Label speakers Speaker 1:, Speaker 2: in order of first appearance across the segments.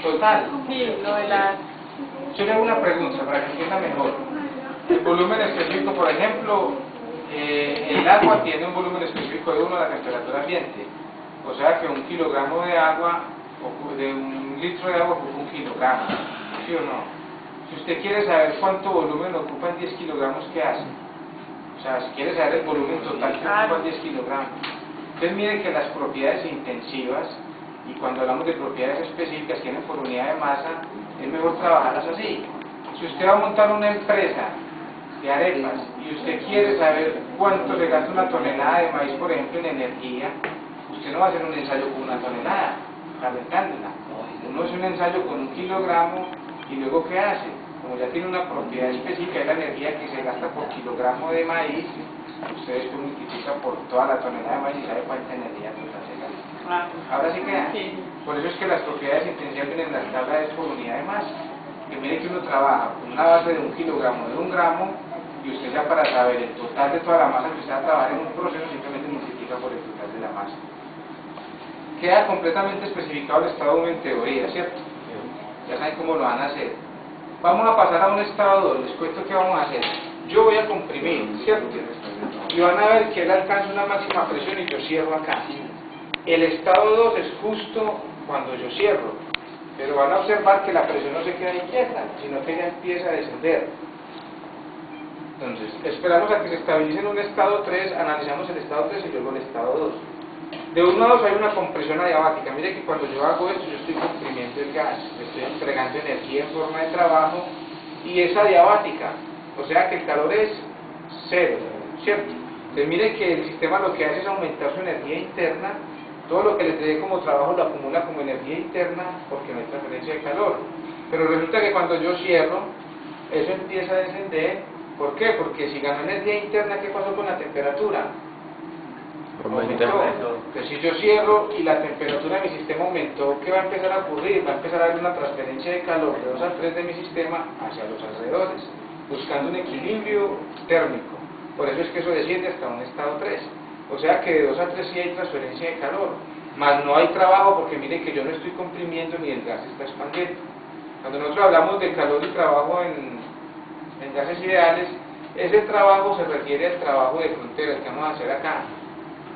Speaker 1: total.
Speaker 2: Sí, lo de las...
Speaker 1: Yo le hago una pregunta para que entienda mejor. El volumen específico, por ejemplo, el agua tiene un volumen específico de 1 a la temperatura ambiente. O sea que 1 kilogramo de agua, de 1 litro de agua ocupa 1 kilogramo. ¿Sí o no? Si usted quiere saber cuánto volumen ocupan 10 kilogramos, ¿qué hace? O sea, si quiere saber el volumen total que ocupan 10 kilogramos. Entonces miren que las propiedades intensivas, y cuando hablamos de propiedades específicas que tienen por unidad de masa, es mejor trabajarlas así. Si usted va a montar una empresa de arepas y usted quiere saber cuánto le gasta una tonelada de maíz, por ejemplo, en energía, usted no va a hacer un ensayo con una tonelada, calentándola. Uno hace un ensayo con 1 kilogramo y luego ¿qué hace? Como ya tiene una propiedad específica de la energía que se gasta por kilogramo de maíz, usted después multiplica por toda la tonelada de maíz y sabe cuánta energía total se gasta. Ahora sí queda. Por eso es que las propiedades intensivas vienen en las tablas es por unidad de masa. Que mire que uno trabaja con una base de 1 kilogramo de 1 gramo y usted ya para saber el total de toda la masa que usted va a trabajar en un proceso simplemente multiplica por el total de la masa. Queda completamente especificado el estado 1 en teoría, ¿cierto? Ya saben cómo lo van a hacer. Vamos a pasar a un estado 2, les cuento qué vamos a hacer. Yo voy a comprimir, ¿cierto? Y van a ver que él alcanza una máxima presión y yo cierro acá. El estado 2 es justo cuando yo cierro, pero van a observar que la presión no se queda inquieta, sino que ya empieza a descender. Entonces, esperamos a que se estabilice en un estado 3, analizamos el estado 3 y luego el estado 2. De 1 a 2 hay una compresión adiabática. Mire que cuando yo hago esto, yo estoy comprimiendo el gas, le estoy entregando energía en forma de trabajo y es adiabática, o sea que el calor es 0, ¿cierto? Entonces mire que el sistema lo que hace es aumentar su energía interna, todo lo que le dé como trabajo lo acumula como energía interna porque no hay transferencia de calor. Pero resulta que cuando yo cierro, eso empieza a descender. ¿Por qué? Porque si ganó energía interna, ¿qué pasó con la temperatura? Aumentó. Entonces si yo cierro y la temperatura de mi sistema aumentó, ¿qué va a empezar a ocurrir? Va a empezar a haber una transferencia de calor de 2 a 3 de mi sistema hacia los alrededores, buscando un equilibrio térmico. Por eso es que eso desciende hasta un estado 3. O sea que de 2 a 3 sí hay transferencia de calor, más no hay trabajo porque miren que yo no estoy comprimiendo ni el gas está expandiendo. Cuando nosotros hablamos de calor y trabajo en gases ideales, ese trabajo se refiere al trabajo de frontera, el que vamos a hacer acá.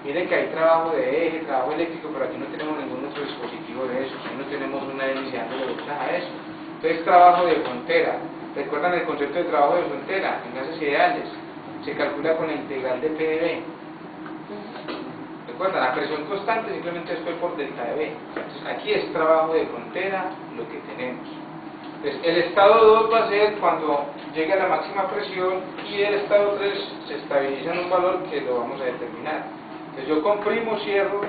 Speaker 1: Miren que hay trabajo de eje, trabajo eléctrico, pero aquí no tenemos ningún otro dispositivo de eso, aquí no tenemos una hélice dándole vueltas a eso. Entonces trabajo de frontera. ¿Recuerdan el concepto de trabajo de frontera? En gases ideales se calcula con la integral de P de B. ¿Recuerdan? La presión constante simplemente es P por delta de B. Entonces aquí es trabajo de frontera lo que tenemos. Entonces el estado 2 va a ser cuando llegue a la máxima presión y el estado 3 se estabiliza en un valor que lo vamos a determinar. Entonces yo comprimo, cierro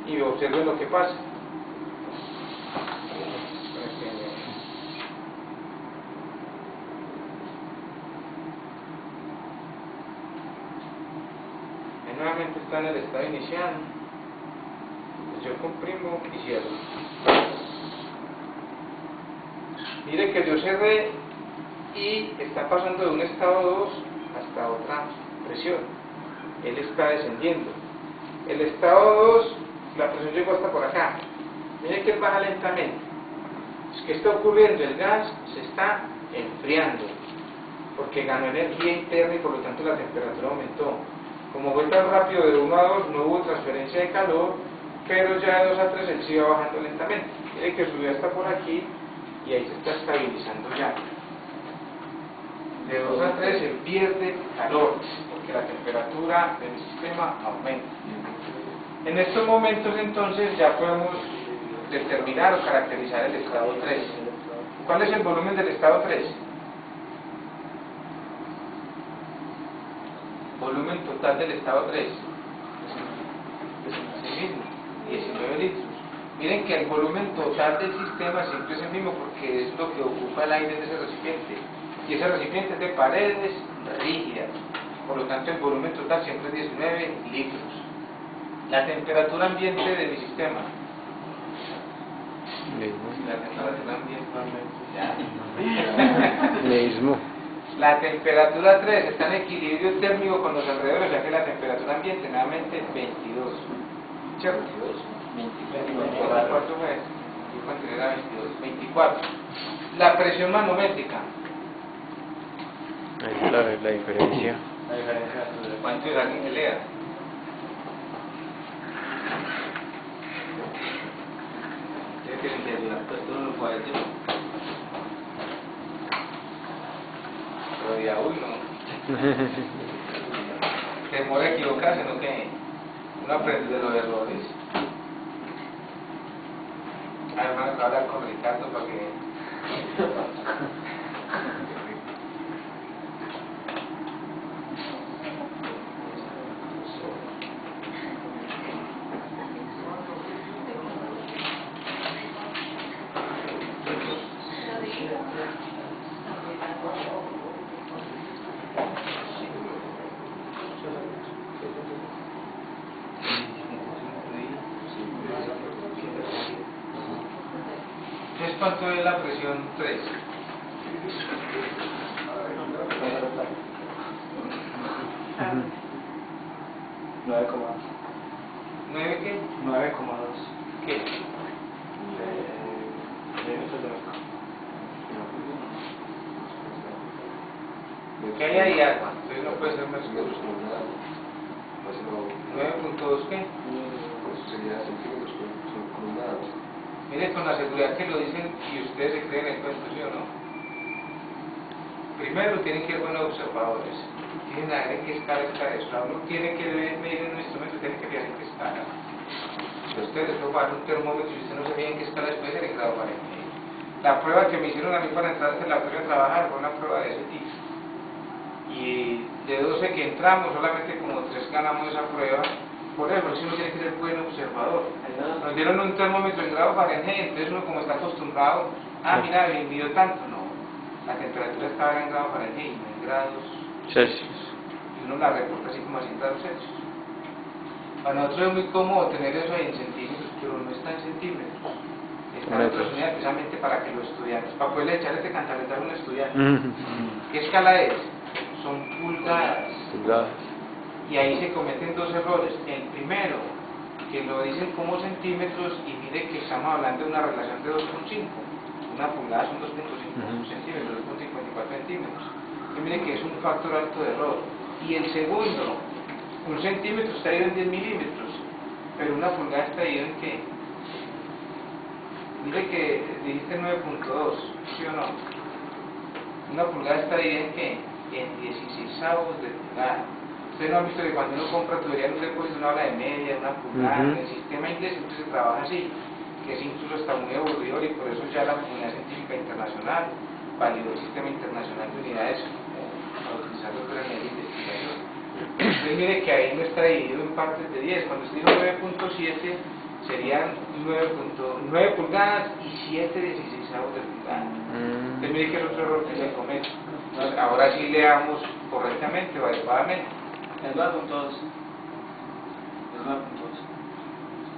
Speaker 1: y observen lo que pasa. Y nuevamente está en el estado inicial. Entonces yo comprimo y cierro. Mire que yo cerré y está pasando de un estado 2 hasta otra presión. Él está descendiendo. El estado 2, la presión llegó hasta por acá. Miren que él baja lentamente. ¿Qué está ocurriendo? El gas se está enfriando porque ganó energía interna y por lo tanto la temperatura aumentó. Como fue tan rápido de 1 a 2, no hubo transferencia de calor, pero ya de 2 a 3 él se iba bajando lentamente. Miren que subió hasta por aquí y ahí se está estabilizando ya. De 2 a 3 se pierde calor porque la temperatura del sistema aumenta. En estos momentos entonces ya podemos determinar o caracterizar el estado 3. ¿Cuál es el volumen del estado 3? Volumen total del estado 3. Es el mismo, 19 litros. Miren que el volumen total del sistema siempre es el mismo porque es lo que ocupa el aire de ese recipiente. Y ese recipiente es de paredes rígidas. Por lo tanto el volumen total siempre es 19 litros. La temperatura ambiente de mi sistema. La temperatura ambiente.
Speaker 3: Mismo.
Speaker 1: La temperatura 3 está en equilibrio térmico con los alrededores, ya que la temperatura ambiente nuevamente 22. ¿Cierto? 22. 22. ¿Cuánto fue? ¿Cuánto era 22? 4. La presión manométrica.
Speaker 2: Ahí es la diferencia.
Speaker 1: La diferencia entre cuánto es alguien que lea. Tiene que intencionar pues todo lo puede decir. Pero ya uno. Temor a equivocarse, ¿no? Que uno aprende de los errores. Además, voy a hablar con Ricardo para que. Entonces, ¿cuánto es la presión 3?
Speaker 3: ¿9,2?
Speaker 1: ¿9 qué?
Speaker 3: 9,2.
Speaker 1: ¿Qué?
Speaker 3: Milímetros de mercado.
Speaker 1: ¿Qué hay ahí agua? Entonces no puede ser más que 9.2 ¿qué?
Speaker 4: Sería centímetros con una.
Speaker 1: Mire con la seguridad que lo dicen y ustedes se creen el cuento, ¿sí o no? Primero tienen que ser buenos observadores. Tienen que ver en qué escala está eso. Uno tiene que medir en un instrumento, tiene que ver en qué escala. Si ustedes pueden poner un termómetro y usted no sabe en qué escala puede ser en grado Fahrenheit. La prueba que me hicieron a mí para entrar en la prueba de trabajar fue una prueba de ese tipo. Y de 12 que entramos, solamente como 3 ganamos esa prueba. Por eso, uno tiene que ser buen observador. Nos dieron un termómetro en grado Fahrenheit, entonces uno como está acostumbrado, mira, midió tanto, no. La temperatura estaba en grado Fahrenheit, no en grados
Speaker 2: Celsius.
Speaker 1: y uno la reporta así como a 100 grados Celsius. Para nosotros es muy cómodo tener eso ahí en centímetros, pero no está en centímetros. Está en otras unidades precisamente para que los estudiantes, para poderle echar este cantaleta a un estudiante. ¿Qué escala es? Son pulgadas.
Speaker 2: Pulgadas.
Speaker 1: Y ahí se cometen dos errores. El primero, que lo dicen como centímetros y mire que estamos hablando de una relación de 2,5. Una pulgada son 2,5 centímetros, 2,54 centímetros. Y mire que es un factor alto de error. Y el segundo, un centímetro está dividido en 10 milímetros, pero una pulgada está dividida en ¿qué? Mire que dijiste 9.2, ¿sí o no? Una pulgada está dividida en ¿qué? En 16avos de pulgada. Ustedes no han visto que cuando uno compra tubería en un depósito uno habla de media, una pulgada. En el sistema inglés siempre se trabaja así, que es incluso hasta muy aburridor, y por eso ya la comunidad científica internacional validó el sistema internacional de unidades para utilizarlo para la investigación. Entonces mire que ahí no está dividido en partes de 10. Cuando usted dijo 9.7 serían 9 pulgadas y 7 16avos de pulgada. Entonces mire que es otro error que se comete. Entonces, ahora sí leamos correctamente o adecuadamente.
Speaker 3: Es 9.2. Es 9.2.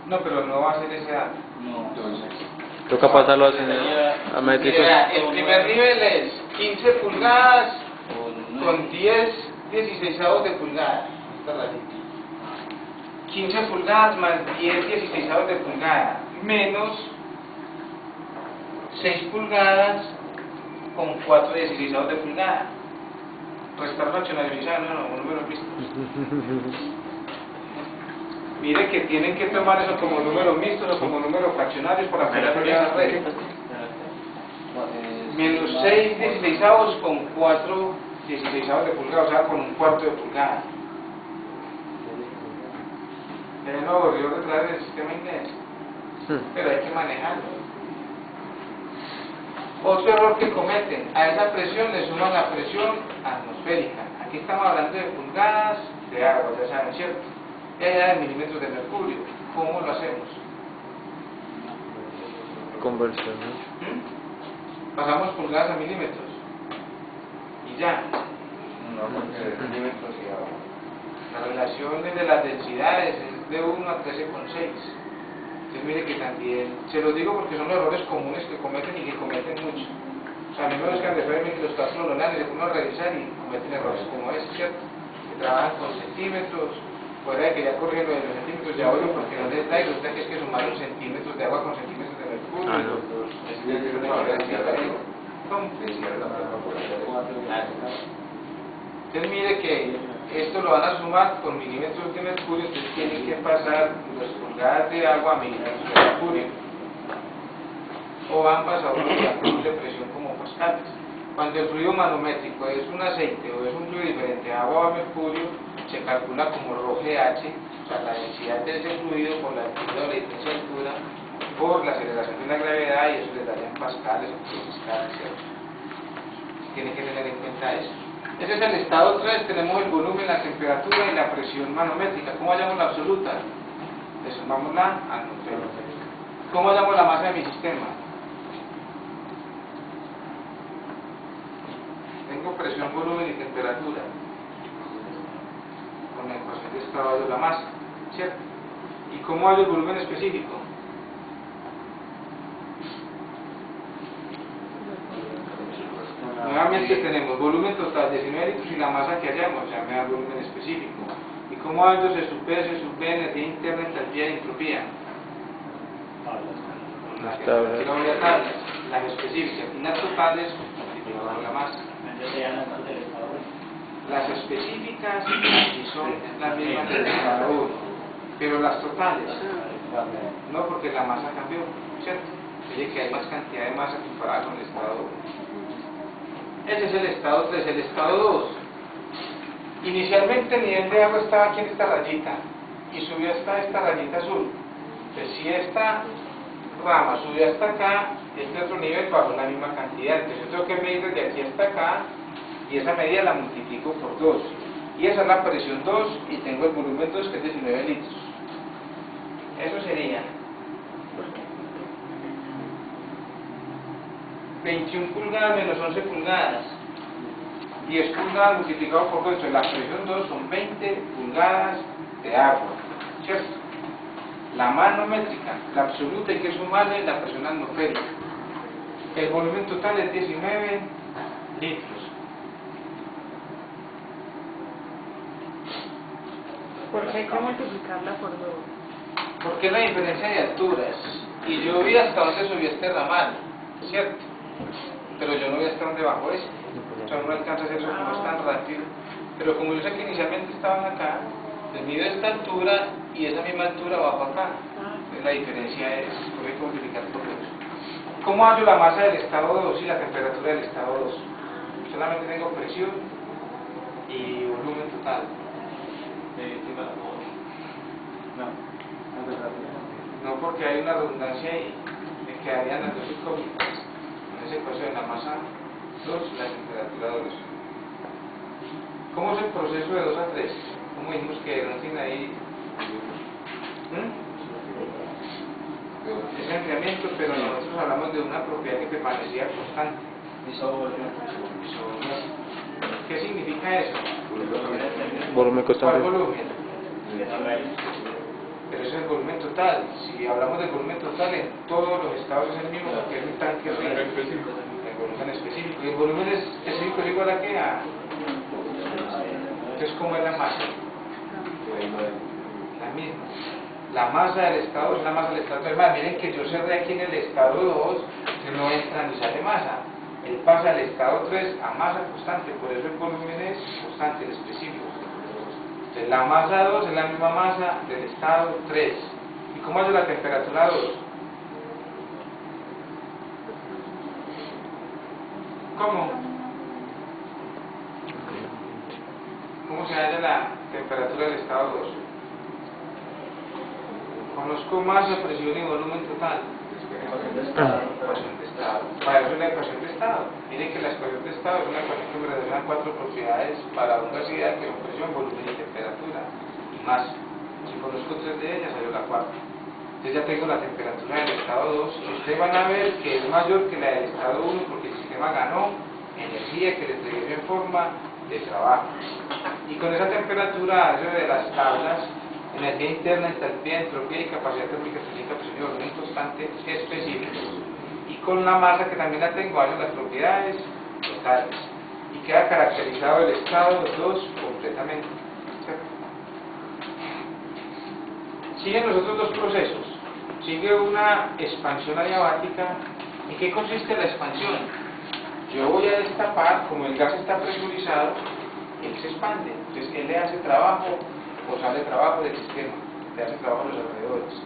Speaker 1: No, pero no va a ser ese dato.
Speaker 3: No.
Speaker 2: Toca pasarlo a métricos.
Speaker 1: Mira, el primer nivel es 15 pulgadas con 10 16avos de pulgada. Esta rayita. 15 pulgadas más 10 16avos de pulgada menos 6 pulgadas con 4 16avos de pulgada. Restar fraccionalizado, no, números mixtos. Mire que tienen que tomar eso como números mixtos o como números fraccionarios para poder hacer esa regla. Menos 6 16avos con 4 16avos de pulgada, o sea, con un cuarto de pulgada. Es lo aburrido de traer el sistema inglés, pero hay que manejarlo. Otro error que cometen, a esa presión le suman la presión atmosférica. Aquí estamos hablando de pulgadas de agua, ya saben, ¿cierto? Y allá de milímetros de mercurio. ¿Cómo lo hacemos?
Speaker 2: Conversión.
Speaker 1: Pasamos pulgadas a milímetros y ya.
Speaker 4: No, porque milímetros y agua.
Speaker 1: La relación de las densidades es de 1 a 13,6. Entonces mire que también, se los digo porque son los errores comunes que cometen y que cometen mucho. O sea, a mí me buscan de que los cálculos lunares, se ponen a revisar y cometen errores como ese, ¿cierto? Que trabajan con centímetros, fuera de que ya corriendo de los centímetros de agua porque no les da, y resulta que es que sumaron centímetros de agua con centímetros de mercurio, y los
Speaker 4: Tiene que ser una diferencia de algo.
Speaker 1: ¿Cómo?
Speaker 4: Densidad de la plasma por allá.
Speaker 1: Entonces mire que esto lo van a sumar con milímetros de mercurio, entonces tienen que pasar 2 pulgadas de agua a milímetros de mercurio. O ambas a una cruz de presión como pascales. Cuando el fluido manométrico es un aceite o es un fluido diferente a agua o a mercurio, se calcula como ρGH, o sea, la densidad de ese fluido por la altura o la temperatura, por la aceleración de la gravedad, y eso les daría en pascales o kilopascales, ¿cierto? Tienen que tener en cuenta eso. Ese es el estado 3, tenemos el volumen, la temperatura y la presión manométrica. ¿Cómo hallamos la absoluta? Le sumamos la atmósfera. ¿Cómo hallamos la masa de mi sistema? Tengo presión, volumen y temperatura. Con la ecuación de estado de la masa, ¿cierto? ¿Y cómo hallo el volumen específico? Nuevamente tenemos volumen total 19 litros y la masa que hallamos, ya me da el volumen específico. ¿Y cómo hallo C sub P, C sub B, energía interna, entalpía y entropía? Las tablas, las específicas y las totales multiplicado por la masa. Las específicas sí son las mismas del estado 1, pero las totales no, porque la masa cambió, ¿cierto? Oye, que hay más cantidad de masa comparada con el estado 1. Ese es el estado 3. El estado 2, inicialmente el nivel de agua estaba aquí en esta rayita y subió hasta esta rayita azul. Entonces si esta rama subió hasta acá, este otro nivel bajó la misma cantidad. Entonces yo tengo que medir desde aquí hasta acá, y esa medida la multiplico por 2, y esa es la presión 2, y tengo el volumen 2, que es 19 litros. Eso sería 21 pulgadas menos 11 pulgadas, 10 pulgadas multiplicado por 2, entonces la presión 2 son 20 pulgadas de agua, ¿cierto? La manométrica, la absoluta, hay que sumarle la presión atmosférica. El volumen total es 19 litros.
Speaker 5: ¿Por qué hay que multiplicarla por 2?
Speaker 1: Porque es la diferencia de alturas. Y yo vi hasta donde subió este ramal, ¿cierto? Pero yo no vi hasta donde bajó este. O sea, no alcanza a hacer eso como es tan rápido. Pero como yo sé que inicialmente estaban acá, les mido esta altura y esa misma altura bajo acá. Entonces la diferencia es, hay que multiplicar por 2. ¿Cómo hallo la masa del estado 2 y la temperatura del estado 2? Solamente tengo presión y volumen total. No, porque hay una redundancia ahí, me quedarían las dos incógnitas. En esa ecuación, la masa 2, la temperatura 2. ¿Cómo es el proceso de 2 a 3? ¿Cómo dijimos que no tiene ahí? Es enfriamiento, pero nosotros hablamos de una propiedad que permanecía constante. ¿Qué significa eso?
Speaker 2: Volumen
Speaker 1: ¿Cuál
Speaker 2: constante.
Speaker 1: volumen? Pero ese es el volumen total. Si hablamos del volumen total, en todos los estados es el mismo, porque es un tanque real. El volumen específico. ¿Y el volumen específico es igual a qué? Entonces, ¿cómo es la masa? La misma. La masa del estado es la masa del estado 3. Miren que yo cerré aquí en el estado 2, que no entra ni sale masa. Él pasa del estado 3 a masa constante, por eso el volumen es constante, el específico. Entonces, la masa 2 es la misma masa del estado 3. ¿Y cómo es la temperatura 2? ¿Cómo? ¿Cómo se halla la temperatura del estado 2? Conozco masa, presión y volumen total. Ecuación de estado. Para eso es la ecuación de estado. Miren que la ecuación de estado es una ecuación que me relaciona 4 propiedades para un gas ideal, que son presión, volumen y temperatura, y masa. Si conozco 3 de ellas, hallo la cuarta. Entonces ya tengo la temperatura del estado 2, y ustedes van a ver que es mayor que la del estado 1, porque el sistema ganó energía que le entregué en forma de trabajo. Y con esa temperatura, hallo de las tablas, energía interna, entalpía, entropía y capacidad térmica específica, presión y volumen constante específicos. Y con la masa, que también la tengo, hallo las propiedades totales. Y queda caracterizado el estado 2 completamente. ¿Cierto? Siguen los otros dos procesos. Sigue una expansión adiabática ¿En qué consiste la expansión? Yo voy a destapar, como el gas está presurizado, él se expande. Entonces él le hace trabajo o sale trabajo del sistema, le hace trabajo a los alrededores.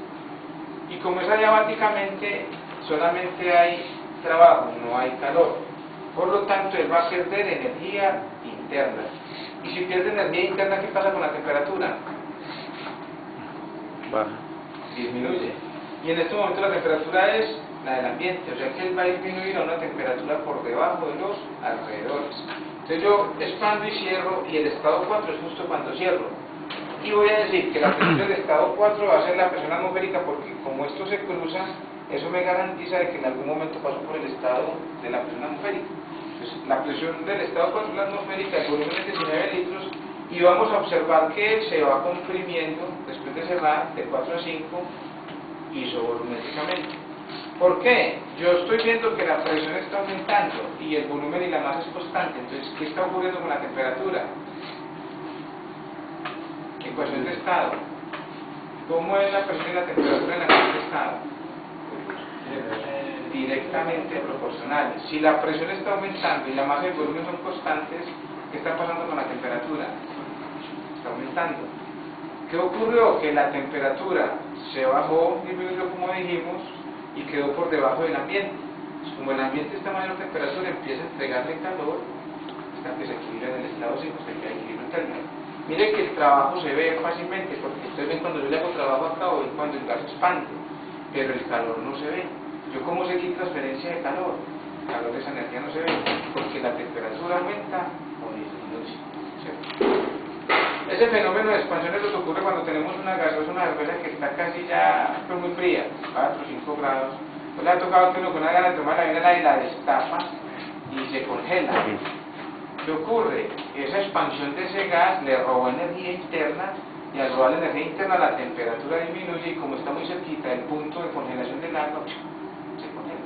Speaker 1: Y como es adiabáticamente, solamente hay trabajo, no hay calor. Por lo tanto, él va a perder energía interna. Y si pierde energía interna, ¿qué pasa con la temperatura?
Speaker 2: Baja.
Speaker 1: Disminuye. Y en este momento la temperatura es la del ambiente, o sea que él va a disminuir a una temperatura por debajo de los alrededores. Entonces yo expando y cierro, y el estado 4 es justo cuando cierro. Y voy a decir que la presión del estado 4 va a ser la presión atmosférica, porque como esto se cruza, eso me garantiza de que en algún momento paso por el estado de la presión atmosférica. Entonces la presión del estado 4 es la atmosférica, el volumen es 19 litros, y vamos a observar que se va comprimiendo, después de cerrar, de 4 a 5, isovolumétricamente. ¿Por qué? Yo estoy viendo que la presión está aumentando y el volumen y la masa es constante. Entonces, ¿qué está ocurriendo con la temperatura? Ecuación de estado. ¿Cómo es la presión y la temperatura en la ecuación de estado? Directamente proporcionales. Si la presión está aumentando y la masa y el volumen son constantes, ¿qué está pasando con la temperatura? Está aumentando. ¿Qué ocurrió? Que la temperatura se bajó, disminuyó como dijimos, y quedó por debajo del ambiente. Pues como el ambiente está a mayor temperatura, empieza a entregarle calor hasta que se equilibra en el estado 5, hasta que hay equilibrio interno. Mire que el trabajo se ve fácilmente, porque ustedes ven cuando yo le hago trabajo acá o ven cuando el gas expande, pero el calor no se ve. Yo cómo sé que hay transferencia de calor. El calor de esa energía no se ve, porque la temperatura aumenta o disminuye, ¿cierto? Ese fenómeno de expansión es lo que ocurre cuando tenemos una gaseosa, una cerveza que está casi ya muy fría, 4 o 5 grados. Pues le ha tocado que uno con una gana de tomar la vela y la destapa y se congela. ¿Qué ocurre? Esa expansión de ese gas le roba energía interna, y al robar la energía interna la temperatura disminuye, y como está muy cerquita del punto de congelación del agua, se congela.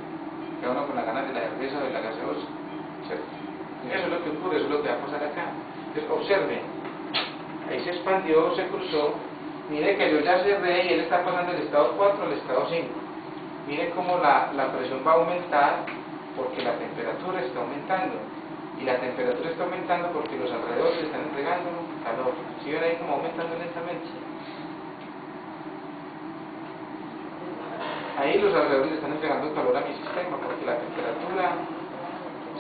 Speaker 1: Queda uno con las ganas de la cerveza o de la gaseosa, ¿cierto? Eso es lo que ocurre, eso es lo que va a pasar acá. Entonces observen. Ahí se expandió, se cruzó. Mire que yo ya cerré y él está pasando del estado 4 al estado 5. Mire cómo la presión va a aumentar porque la temperatura está aumentando. Y la temperatura está aumentando porque los alrededores están entregando calor. ¿Sí ven ahí como aumentando lentamente? Ahí los alrededores están entregando calor a mi sistema porque la temperatura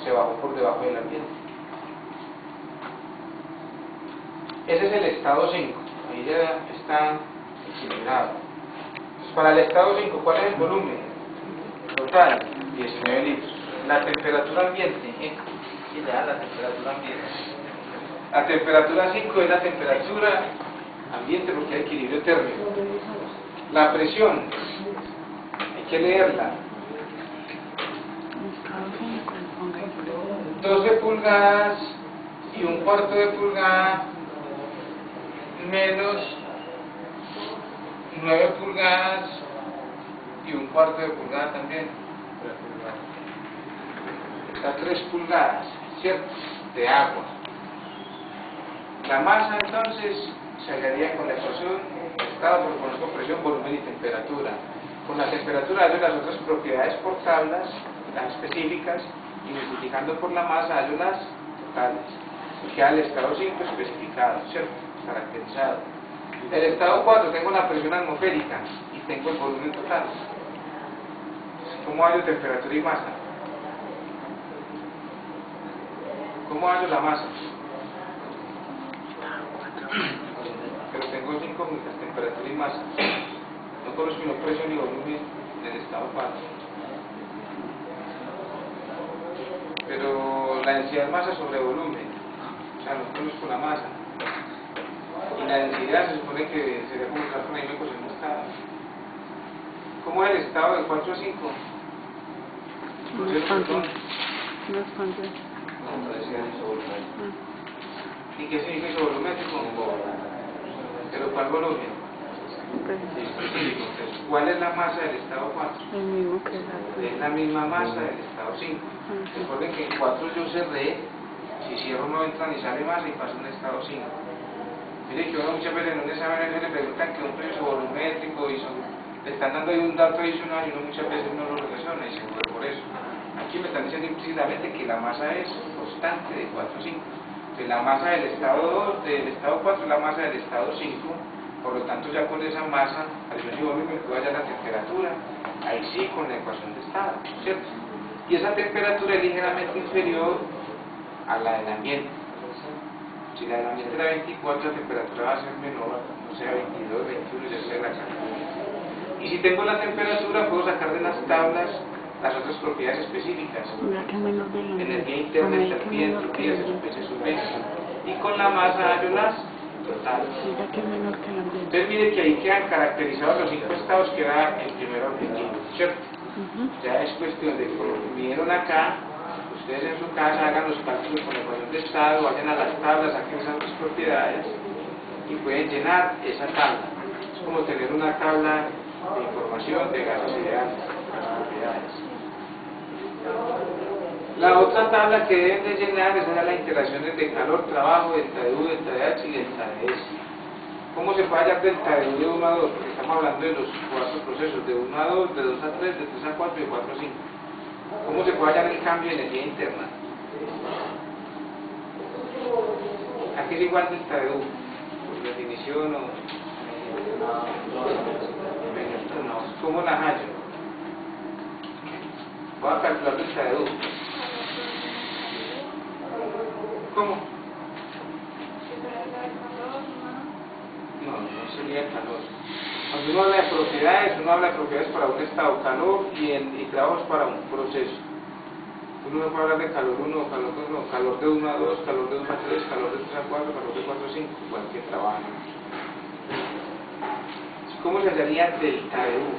Speaker 1: se bajó por debajo del ambiente. Ese es el estado 5, ahí ya está equilibrado. Entonces, para el estado 5, ¿cuál es el volumen? Total, 19 litros. La temperatura ambiente, ¿qué le da la temperatura ambiente? La temperatura 5 es la temperatura ambiente porque hay equilibrio térmico. La presión, hay que leerla. 12 pulgadas y un cuarto de pulgada menos 9 pulgadas y un cuarto de pulgada también. Está 3 pulgadas, ¿cierto? De agua. La masa entonces se hallaría con la ecuación estado, porque conozco presión, volumen y temperatura. Con la temperatura hallo las otras propiedades por tablas, las específicas, y multiplicando por la masa hallo las totales. Y queda el estado 5 especificado, ¿cierto? Caracterizado. El estado 4 tengo la presión atmosférica y tengo el volumen total. ¿Cómo hallo temperatura y masa? ¿Cómo hallo la masa? Pero tengo 5 incógnitas, temperatura y masa. No conozco ni presión ni volumen del estado 4. Pero la densidad de masa sobre volumen, o sea, no conozco la masa. Y la densidad se supone que sería como estar con la misma ecuación de estado. ¿Cómo es el estado de 4 a 5?
Speaker 5: No expansión. No expansión.
Speaker 1: No, densidad isovolumétrica. ¿Y qué significa isovolumétrico? ¿Pero cuál volumen? Específico. Entonces, ¿cuál es la masa del estado 4?
Speaker 5: El mismo que la
Speaker 1: Es la misma masa del estado 5. Recuerden que en 4 yo cerré, si cierro no entra ni sale masa y pasa en estado 5. Mire que uno muchas veces en un examen le preguntan que un proceso volumétrico y le están dando ahí un dato adicional y uno muchas veces no lo relaciona y se fue por eso. Aquí me están diciendo implícitamente que la masa es constante de 4, 5. Entonces la masa del estado 2, del estado 4 es la masa del estado 5, por lo tanto ya con esa masa, al yo volumen, puedo hallar la temperatura, ahí sí con la ecuación de estado, ¿cierto? Y esa temperatura es ligeramente inferior a la del ambiente. Si la del ambiente era 24, la temperatura va a ser menor, o sea, 22, 21, ya se la calculo. Y si tengo la temperatura, puedo sacar de las tablas las otras propiedades específicas.
Speaker 5: Mira que menor del ambiente.
Speaker 1: Energía interna, entropía, entropía, se sube. Y con la masa hallo las totales.
Speaker 5: Mira que menor que el ambiente.
Speaker 1: Entonces mire que ahí quedan caracterizados los 5 estados que era el primer objetivo, ¿cierto? Ya es cuestión de que como vinieron acá, ustedes en su casa hagan los cálculos con la ecuación de estado, vayan a las tablas, saquen esas otras propiedades y pueden llenar esa tabla. Es como tener una tabla de información de gases ideales, las propiedades. La otra tabla que deben de llenar es la interacciones de calor, trabajo, delta de U, delta de H y delta de S. ¿Cómo se puede hallar delta de U de 1 a 2? Porque estamos hablando de los 4 procesos, de 1 a 2, de 2 a 3, de 3 a 4 y de 4 a 5. ¿Cómo se puede hallar el cambio de energía interna? ¿A qué es igual delta de U? Por definición o... ¿Cómo la hallo? Voy a calcular delta de U. ¿Cómo? No sería calor. Cuando uno habla de propiedades, uno habla de propiedades para un estado, calor y trabajos para un proceso. Uno no puede hablar de calor 1, calor 2, no, calor de 1 a 2, calor de 2 a 3, calor de 3 a 4, calor de 4 a 5, igual que trabajo. ¿Cómo se hallaría delta de U?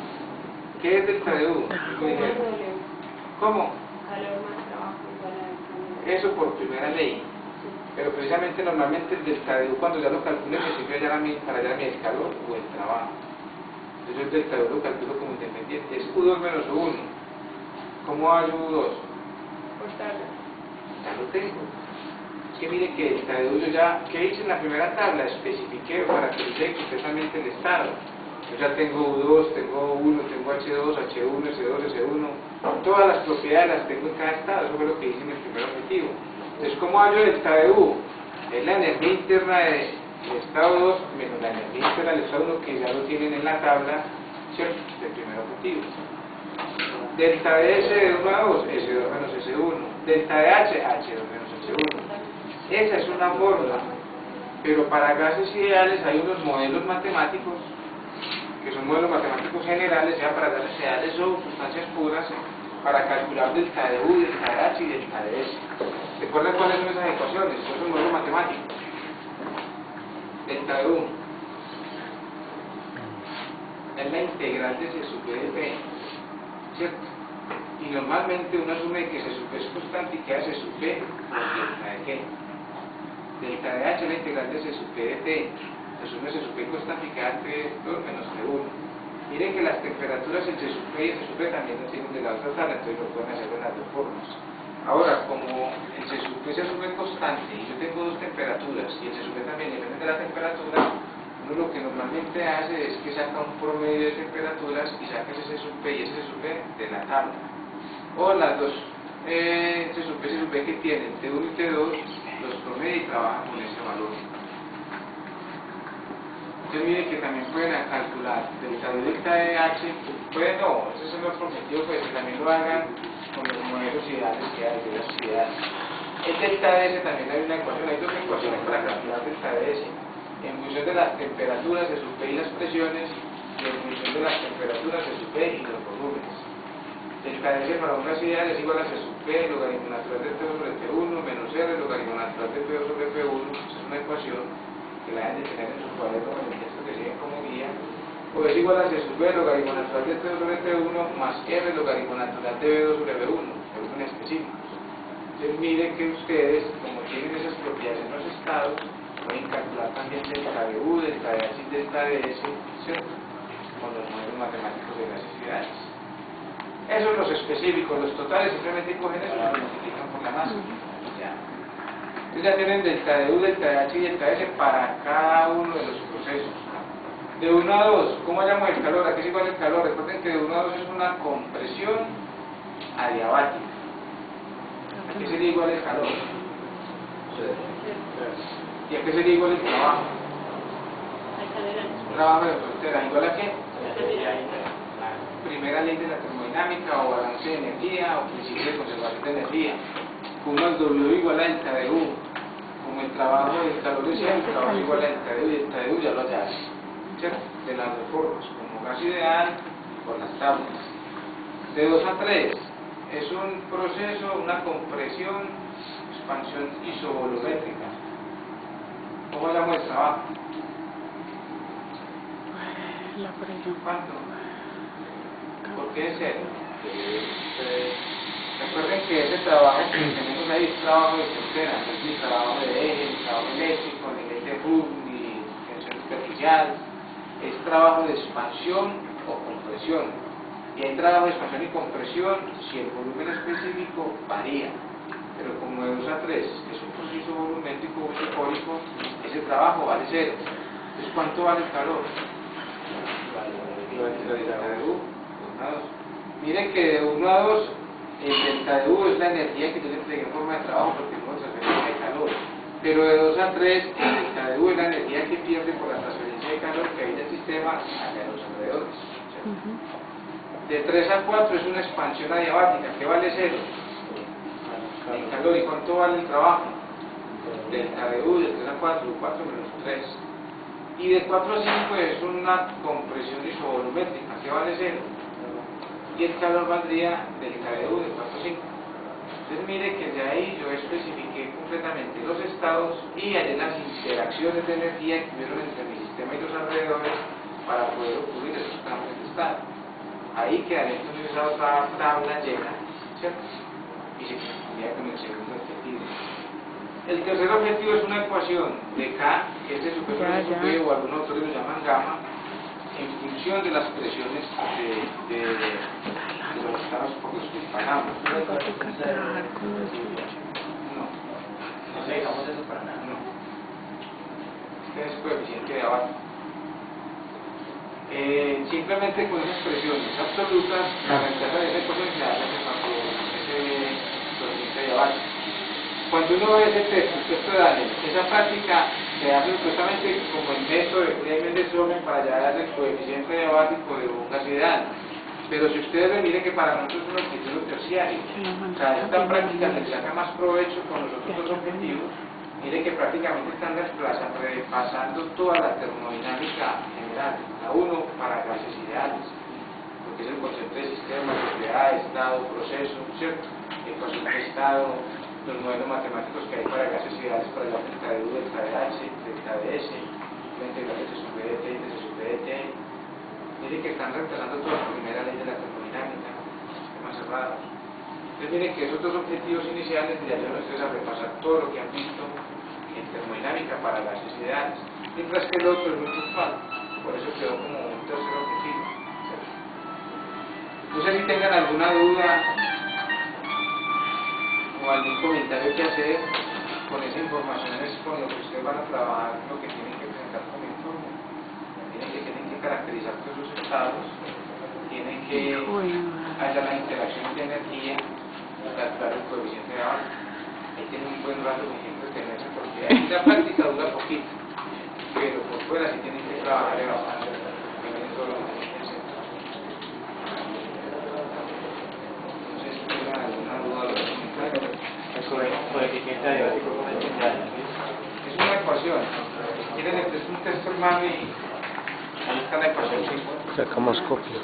Speaker 1: ¿Qué es delta de U? ¿Cómo?
Speaker 6: Calor más trabajo igual a calor.
Speaker 1: Eso por primera ley. Pero precisamente normalmente el delta de U cuando ya lo calcule me sirve para hallar el calor o el trabajo. Entonces el delta de U lo calculo como independiente. Es U2 menos U1. ¿Cómo hallo U2?
Speaker 6: Por tabla.
Speaker 1: Ya lo tengo. Es que mire que delta de U yo ya, ¿qué hice en la primera tabla? Especifiqué para que llegue completamente el estado. Yo ya tengo U2, tengo U1, tengo H2, H1, S2, S1. Todas las propiedades las tengo en cada estado. Eso fue lo que hice en el primer objetivo. Entonces, ¿cómo hallo delta de U? Es la energía interna del estado 2 menos la energía interna del estado 1 que ya lo tienen en la tabla, ¿cierto? Del primer objetivo. Delta de S de 1 a 2, S2 menos S1. Delta de H, H2 menos H1. Esa es una fórmula. Pero para gases ideales hay unos modelos matemáticos, que son modelos matemáticos generales, ya para gases ideales o sustancias puras, para calcular delta de U, delta de H y delta de S. ¿Recuerdan cuáles son esas ecuaciones? Son esos modelos matemáticos. Delta de U es la integral de C sub B de P, ¿cierto? Y normalmente uno asume que C sub B es constante y queda C sub B por delta de G. Delta de H es la integral de C sub B de T. Se asume C sub B constante y queda T2 menos T1. Miren que las temperaturas en C sub P y en C sub B también lo tienen de la otra tabla, entonces lo pueden hacer de las dos formas. Ahora, como en C sub P se asume constante y yo tengo dos temperaturas y en C sub B también depende de la temperatura, uno lo que normalmente hace es que saca un promedio de temperaturas y saca ese C sub P y ese C sub B de la tabla. O las dos C sub B que tienen T1 y T2 los promedia y trabajan con ese valor. Entonces miren que también pueden calcular delta de delta de H, pueden no, ese es el otro objetivo, pues que también lo hagan con los modelos ideales que hay, de las ideales. El delta de S también hay una ecuación, hay dos ecuaciones para calcular delta de S, en función de las temperaturas de sub P y las presiones, y en función de las temperaturas de sub P y los volúmenes. Delta de S para un gas ideal es igual a C sub P, logaritmo natural de T sobre T1, menos R, logaritmo natural de P2 sobre P1, esa es una ecuación que la deben de tener en su cuaderno con el texto que siguen como guía, o es igual a C sub B, logaritmo natural de T2 sobre T1, más R, logaritmo natural de B2 sobre B1, volúmenes específicos. Entonces miren que ustedes, como tienen esas propiedades en los estados, pueden calcular también delta de U, delta de H y delta de S, ¿cierto? Con los modelos matemáticos de gases ideales. Esos son los específicos, los totales simplemente cogen eso y lo multiplican por la masa. Ya. Entonces ya tienen delta de U, delta de H y delta de S para cada uno de los procesos. De 1 a 2, ¿cómo hallamos el calor? ¿A qué es igual el calor? Recuerden que de 1 a 2 es una compresión adiabática. ¿A qué sería igual el calor? ¿Y a qué sería igual el trabajo? Trabajo de frontera, ¿igual a qué? Primera ley de la termodinámica o balance de energía o principio de conservación de energía. Como el W igual a delta de U, como el trabajo del calor es el trabajo igual a delta de U, y delta de U ya lo hallas, ¿cierto? De las dos formas, como gas ideal por las tablas. De 2 a 3 es un proceso, una compresión, expansión isovolumétrica. ¿Cómo llamo el trabajo?
Speaker 5: La presión.
Speaker 1: ¿Cuánto? ¿Por qué es cero? Recuerden que ese trabajo que tenemos ahí es trabajo de frontera, no es ni trabajo de eje, ni trabajo eléctrico, ni ley de Hooke, ni tensión superficial, es trabajo de expansión o compresión. Y hay trabajo de expansión y compresión si el volumen específico varía, pero como de 2 a 3 es un proceso volumétrico o isocórico, ese trabajo vale cero. Entonces, ¿cuánto vale el calor? Miren que de 1 a 2 el delta de U es la energía que yo le entregué en forma de trabajo porque no se refiere de calor, pero de 2 a 3 el delta de U es la energía que pierde por la transferencia de calor que hay del sistema hacia los alrededores, ¿cierto? De 3 a 4 es una expansión adiabática que vale 0 en calor. ¿Y cuánto vale el trabajo? Delta de U de 3 a 4, 4 menos 3. Y de 4 a 5 es una compresión isovolumétrica, que vale 0. Y el calor valdría delta de U de 4 a 5. Entonces mire que de ahí yo especifiqué completamente los estados y haré las interacciones de energía que hubieron entre mi sistema y los alrededores para poder ocurrir esos cambios de estado. Ahí quedaría entonces esa otra tabla llena, ¿cierto? Y se cumpliría con el segundo objetivo. El tercer objetivo es una ecuación de K, que es de superficie P, o algunos autores lo llaman gamma, en función de las presiones de los estados por los que pasamos.
Speaker 5: Va a tocar trabajar con los
Speaker 3: No dejamos eso para nada.
Speaker 1: No. Este es coeficiente de abajo. Simplemente con esas presiones absolutas, la reemplaza de esa ecuación se hace ese coeficiente de abajo. Cuando uno ve ese texto de Daniel, esa práctica se hace supuestamente como el método de Clemen-Dessomen para hallar el coeficiente diabático de un gas ideal. Pero si ustedes ven, miren que para nosotros es un objetivo terciario. O sea, esta práctica se saca más provecho con los otros dos objetivos. Miren que prácticamente están repasando toda la termodinámica general, la uno para gases ideales, porque es el concepto de sistema, propiedad, estado, proceso, ¿cierto? Ecuación de estado, los modelos matemáticos que hay para gases ideales, para la delta de U, delta de H, delta de S, la integral de sub de T y de sub de T. Miren que están reemplazando toda la primera ley de la termodinámica, sistemas cerrados. Entonces miren que esos dos objetivos iniciales le ayudan a ustedes a repasar todo lo que han visto en termodinámica para gases ideales, mientras que el otro es muy puntual, por eso quedó como un tercer objetivo, ¿cierto? No sé si tengan alguna duda o algún comentario que hacer con esa información, es con lo que ustedes van a trabajar, lo que tienen que presentar como informe. Tienen que caracterizar todos los estados, tienen que hallar las interacciones de energía, calcular el coeficiente de abajo. Ahí tienen un buen rato con que entretenerse porque ahí la práctica dura poquito, pero por fuera sí tienen que trabajar bastante. Tienen todo lo que tienen que hacer. Entonces, ¿tienen alguna duda o algún comentario?
Speaker 3: El coeficiente adiabático
Speaker 1: Es una ecuación. Si quieren, les presto un texto hermano y ahí está la ecuación.
Speaker 2: Sacamos copia.